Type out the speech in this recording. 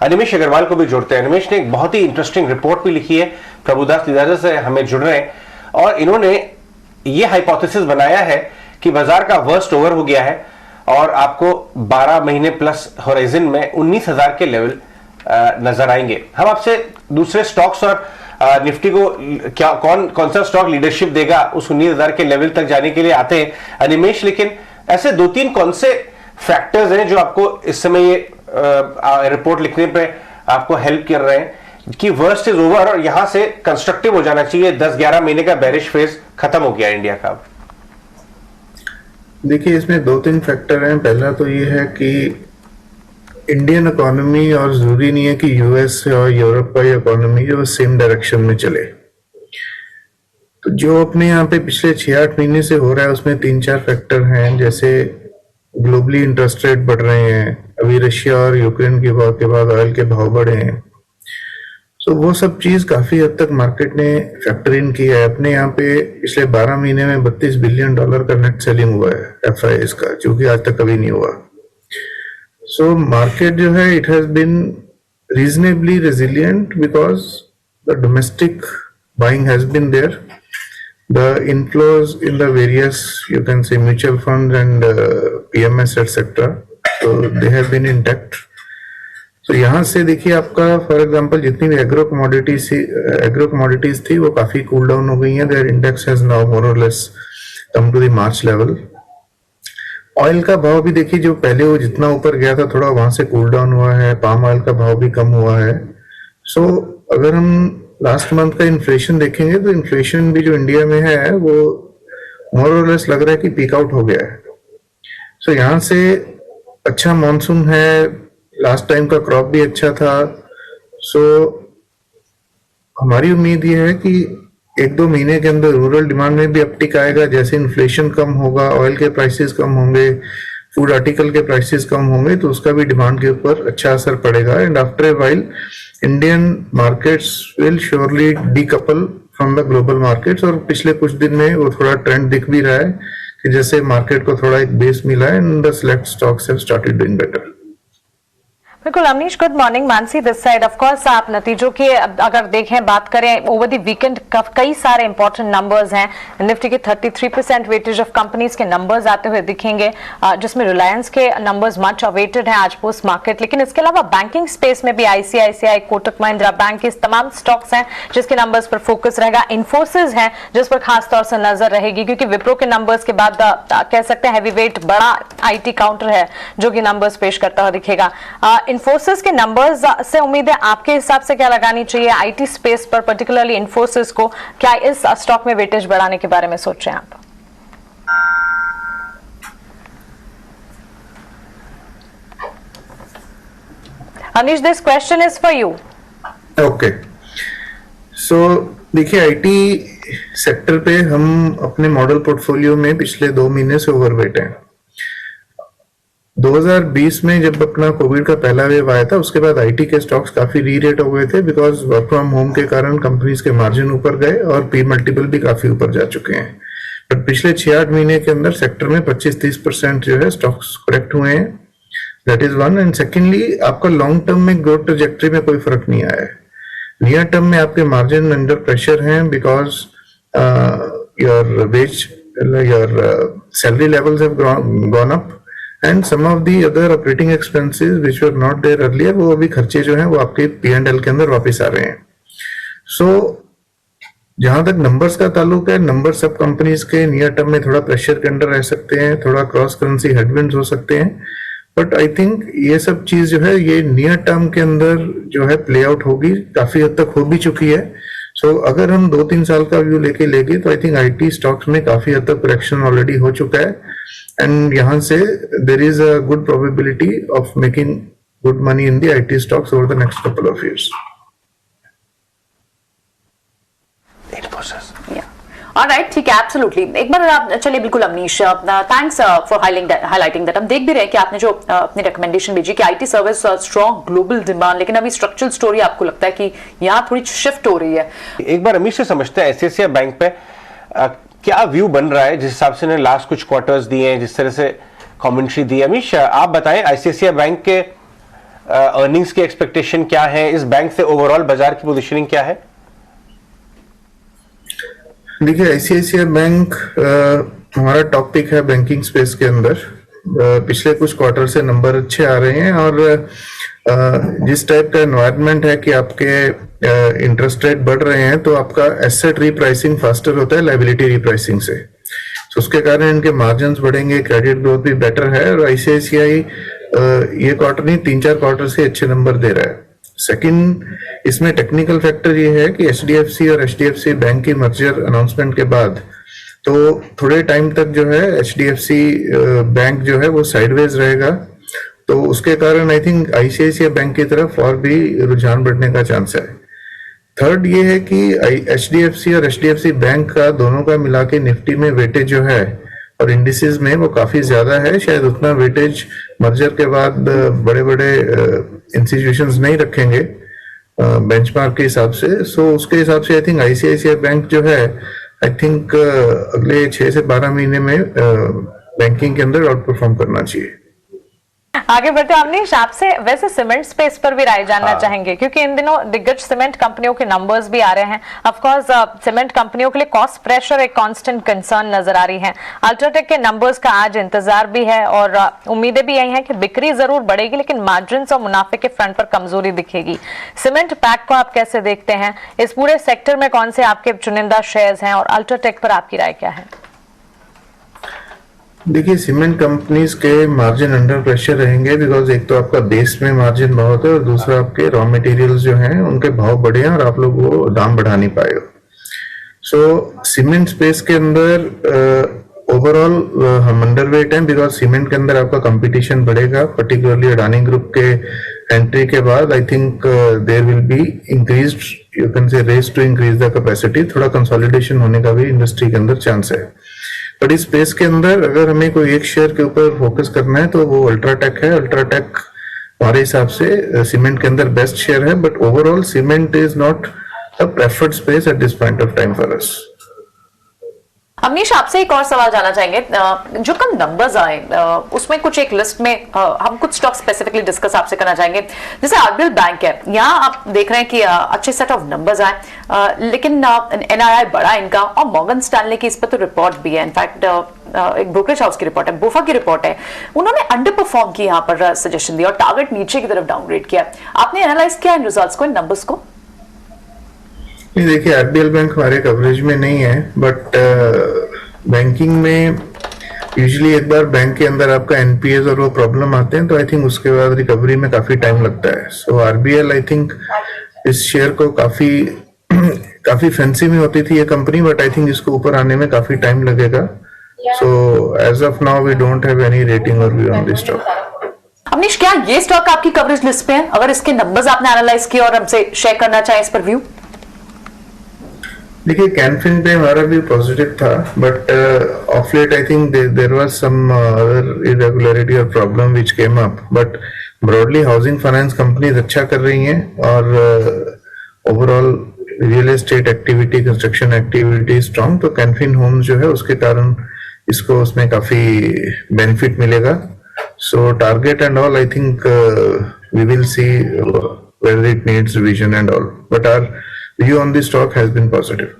अनिमेश अग्रवाल को भी जोड़ते हैं। अनिमेश ने एक बहुत ही इंटरेस्टिंग रिपोर्ट भी लिखी है, प्रभुदास लिदाजा से हमें जुड़ रहे हैं, और इन्होंने ये हाइपोथेसिस बनाया है कि बाजार का वर्स्ट ओवर हो गया है और आपको 12 महीने प्लस होराइजन में 19,000 के लेवल नजर आएंगे। हम आपसे दूसरे स्टॉक्स और निफ्टी को क्या कौन सा स्टॉक लीडरशिप देगा उस 19,000 के लेवल तक जाने के लिए आते हैं अनिमेश, लेकिन ऐसे 2-3 कौन से फैक्टर्स हैं जो आपको इस समय ये रिपोर्ट लिखने पे आपको हेल्प कर रहे हैं कि वर्स्ट इज ओवर और यहां से कंस्ट्रक्टिव हो जाना चाहिए, 10-11 महीने का बेरिश फेज खत्म हो गया इंडिया का? देखिए, इसमें 2-3 फैक्टर हैं। पहला तो ये है कि इंडियन इकोनॉमी, और जरूरी नहीं है कि यूएस और यूरोप का इकोनॉमी जो सेम डायरेक्शन में चले, तो जो अपने यहाँ पे पिछले 6-8 महीने से हो रहा है उसमें 3-4 फैक्टर हैं। जैसे ग्लोबली इंटरेस्ट रेट बढ़ रहे हैं, अभी रशिया और यूक्रेन की वॉर के बाद ऑयल के भाव बढ़े हैं, तो वो सब चीज काफी हद तक मार्केट ने फैक्टर इन किया है। अपने यहाँ पे पिछले 12 महीने में $32 बिलियन का नेट सेलिंग हुआ है एफआईएस का, जो कि आज तक कभी नहीं हुआ। सो मार्केट जो है it has been reasonably resilient because the domestic buying has been there, the inflows in the various, you can say, mutual funds and PMS etc, so they have been intact. तो यहाँ से देखिए आपका for example जितनी भी agro commodities थी वो काफी कूल डाउन हो गई हैं। There index has now more और less come to the March level. Oil का भाव भी देखिए, जो पहले वो जितना ऊपर गया था थोड़ा वहां से कूल डाउन हुआ है। पाम ऑयल का भाव भी कम हुआ है। सो अगर हम लास्ट मंथ का इन्फ्लेशन देखेंगे तो इन्फ्लेशन भी जो इंडिया में है वो मोर और लेस लग रहा है कि पीक आउट हो गया है। सो यहाँ से अच्छा मॉनसून है, लास्ट टाइम का क्रॉप भी अच्छा था। सो हमारी उम्मीद ये है कि 1-2 महीने के अंदर रूरल डिमांड में भी अपटिक आएगा। जैसे इन्फ्लेशन कम होगा, ऑयल के प्राइसेस कम होंगे, फूड आर्टिकल के प्राइसेस कम होंगे, तो उसका भी डिमांड के ऊपर अच्छा असर पड़ेगा। And after a while Indian markets will surely decouple from the global markets. और पिछले कुछ दिन में वो थोड़ा ट्रेंड दिख भी रहा है कि जैसे मार्केट को थोड़ा एक बेस मिला है and the select stocks have started doing better. बिल्कुल Amnish, good morning. Mansi this side. Of course आप नतीजों की अगर देखें, बात करें ओवर द वीकेंड कई सारे इंपॉर्टेंट नंबर्स हैं। निफ्टी के 33% वेटेज ऑफ कंपनीज के नंबर्स आते हुए दिखेंगे, जिसमें रिलायंस के नंबर्स मच अवेटेड हैं आज पोस्ट मार्केट। लेकिन इसके अलावा बैंकिंग स्पेस में भी आईसीआईसीआई, कोटक महिंद्रा बैंक के तमाम स्टॉक्स हैं जिसके नंबर्स पर फोकस रहेगा। इन्फोसिस है जिस पर खासतौर से नजर रहेगी, क्योंकि विप्रो के नंबर्स के बाद कह सकते हैं हैवी वेट बड़ा आईटी काउंटर है जो कि नंबर्स पेश करता हुआ दिखेगा। इन्फोसिस के नंबर्स से उम्मीद है आपके हिसाब से क्या लगानी चाहिए आईटी स्पेस पर, पर्टिकुलरली इन्फोसिस को? क्या इस स्टॉक में वेटेज बढ़ाने के बारे में सोच रहे हैं आप? Anish, this question is for you. Okay, so देखिए आईटी सेक्टर पे हम अपने मॉडल पोर्टफोलियो में पिछले 2 महीने से ओवरवेट हैं। 2020 में जब अपना कोविड का पहला वेव आया था उसके बाद आईटी के स्टॉक्स काफी री रेट हो गए थे, बिकॉज वर्क फ्रॉम होम के कारण कंपनीज के मार्जिन ऊपर गए और पी मल्टीपल भी काफी ऊपर जा चुके हैं। बट पिछले 6-8 महीने के अंदर सेक्टर में 25-30% जो है स्टॉक्स करेक्ट हुए हैं। That is one. And secondly, आपका लॉन्ग टर्म में ग्रोथ ट्रैजेक्टरी में कोई फर्क नहीं आया है। नियर टर्म में आपके मार्जिन अंडर प्रेशर हैं because your ways, your salary levels have gone up and some of the other operating expenses which were not there earlier, वो अभी खर्चे जो हैं वो आपके P&L के अंदर वापस आ रहे हैं। So जहां तक नंबर्स का ताल्लुक है, नंबर सब कंपनीज के नियर टर्म में थोड़ा प्रेशर के अंदर रह सकते हैं, थोड़ा क्रॉस करेंसी हेडविंड्स हो सकते हैं। बट आई थिंक ये सब चीज जो है ये नियर टर्म के अंदर जो है प्ले आउट होगी, काफी हद तक हो भी चुकी है। सो अगर हम 2-3 साल का व्यू लेके लेंगे तो आई थिंक आईटी स्टॉक्स में काफी हद तक करेक्शन ऑलरेडी हो चुका है। एंड यहाँ से there is a good probability of making good money in the IT stocks over the next couple of years. Alright, ठीक है, एब्सोल्युटली। एक बार आप चलिए, बिल्कुल Amnish, thanks for highlighting that. हम देख भी रहे हैं कि आपने जो अपनी रिकमेंडेशन भेजी कि IT service strong global demand, लेकिन अभी स्ट्रक्चरल स्टोरी आपको लगता है कि यहाँ थोड़ी शिफ्ट हो रही है। एक बार अमीश से समझते हैं आईसीआईसीआई बैंक पे क्या व्यू बन रहा है, जिस हिसाब से ने लास्ट कुछ क्वार्टर्स दिए हैं, जिस तरह से कमेंट्री दी है। अमीश, आप बताएं आईसीआईसीआई बैंक के अर्निंग्स की एक्सपेक्टेशन क्या है, इस बैंक से ओवरऑल बाजार की पोजीशनिंग क्या है? देखिए, आईसीआईसीआई बैंक हमारा टॉप पिक है बैंकिंग स्पेस के अंदर। पिछले कुछ क्वार्टर से नंबर अच्छे आ रहे हैं और जिस टाइप का एनवायरनमेंट है कि आपके इंटरेस्ट रेट बढ़ रहे हैं, तो आपका एसेट रीप्राइसिंग फास्टर होता है लायबिलिटी रीप्राइसिंग से, तो उसके कारण इनके मार्जिन्स बढ़ेंगे, क्रेडिट ग्रोथ भी बेटर है और आईसीआईसीआई ये क्वार्टर नहीं 3-4 क्वार्टर से अच्छे नंबर दे रहा है। सेकंड, इसमें टेक्निकल फैक्टर ये है कि एचडीएफसी और एचडीएफसी बैंक की मर्जर अनाउंसमेंट के बाद तो थोड़े टाइम तक जो है एचडीएफसी बैंक जो है वो साइडवेज रहेगा, तो उसके कारण आई थिंक आईसीआईसीआई बैंक की तरफ और भी रुझान बढ़ने का चांस है। थर्ड ये है कि एचडीएफसी और एचडीएफसी बैंक का दोनों का मिला के निफ्टी में वेटेज जो है और इंडिसेस में वो काफी ज्यादा है, शायद उतना वेटेज मर्जर के बाद बड़े बड़े इंस्टीट्यूशंस नहीं रखेंगे बेंचमार्क के हिसाब से। सो उसके हिसाब से आई थिंक आईसीआईसीआई बैंक जो है, आई थिंक अगले 6 से 12 महीने में बैंकिंग के अंदर आउट परफॉर्म करना चाहिए। आगे बढ़ते अवनीश, आपसे वैसे सीमेंट स्पेस पर भी राय जानना चाहेंगे, क्योंकि इन दिनों दिग्गज सीमेंट कंपनियों के नंबर्स भी आ रहे हैं। ऑफ कोर्स सीमेंट कंपनियों के लिए कॉस्ट प्रेशर एक कांस्टेंट कंसर्न नजर आ रही है। अल्ट्राटेक के नंबर्स का आज इंतजार भी है और उम्मीदें भी यही हैं कि बिक्री जरूर बढ़ेगी, लेकिन मार्जिन और मुनाफे के फ्रंट पर कमजोरी दिखेगी। सीमेंट पैक को आप कैसे देखते हैं? इस पूरे सेक्टर में कौन से आपके चुनिंदा शेयर्स हैं और अल्ट्राटेक पर आपकी राय क्या है? देखिए, सीमेंट कंपनीज के मार्जिन अंडर प्रेशर रहेंगे, बिकॉज एक तो आपका बेस में मार्जिन बहुत है और दूसरा आपके रॉ मटेरियल्स जो हैं उनके भाव बढ़े हैं और आप लोग वो दाम बढ़ा नहीं पाए हो। सो सीमेंट स्पेस के अंदर ओवरऑल हम अंडरवेट हैं, बिकॉज सीमेंट के अंदर आपका कंपटीशन बढ़ेगा, पर्टिकुलरली अडानी ग्रुप के एंट्री के बाद। I think there will be increased, you can say race to increase the capacity, थोड़ा कंसोलिडेशन होने का भी इंडस्ट्री के अंदर चांस है। बट इस स्पेस के अंदर अगर हमें कोई एक शेयर के ऊपर फोकस करना है तो वो अल्ट्राटेक है। अल्ट्राटेक हमारे हिसाब से सीमेंट के अंदर बेस्ट शेयर है, but overall cement is not a preferred space at this point of time for us. Avneesh, आपसे एक और सवाल जानना चाहेंगे। जो कल नंबर्स आए उसमें कुछ एक लिस्ट में हम कुछ स्टॉक स्पेसिफिकली डिस्कस आपसे करना चाहेंगे। जैसे आरबीएल बैंक है, यहाँ आप देख रहे हैं कि अच्छे सेट ऑफ नंबर्स आए, लेकिन एनआरआई बढ़ा इनका, और मॉर्गन स्टैनले की इस पर तो रिपोर्ट भी है, इनफैक्ट एक ब्रोकरेज हाउस की रिपोर्ट है, बोफा की रिपोर्ट है, उन्होंने अंडर परफॉर्म की यहाँ पर सजेशन दिया और टारगेट नीचे की तरफ डाउनग्रेड किया। आपने एनालाइज किया इन रिजल्ट्स को, इन नंबर्स को? नहीं, देखिए, आरबीएल बैंक हमारे कवरेज में नहीं है, बट बैंकिंग में यूजुअली एक बार बैंक के अंदर आपका एनपीएस और वो प्रॉब्लम आते हैं तो आई थिंक उसके बाद रिकवरी में काफी टाइम लगता है। सो आरबीएल आई थिंक इस शेयर को काफी फैंसी में होती थी ये कंपनी, बट आई थिंक इसको ऊपर आने में काफी टाइम लगेगा। So as of now we don't have any rating और view on this stock. Avnish, क्या ये स्टॉक आपकी कवरेज लिस्ट पे है? अगर इसके नंबर्स आपने एनालाइज किए और हमसे शेयर करना चाहें इस पर व्यू? देखिए, कैनफिन पे हमारा भी पॉजिटिव था, but of late I think there was some other irregularity और problem which came up, but broadly housing finance companies अच्छा कर रही हैं और overall real estate activity, construction activity strong, तो कैनफिन होम्स जो है उसके कारण इसको उसमें काफी बेनिफिट मिलेगा। So target and all I think we will see whether it needs revision and all, but our view on the stock has been positive.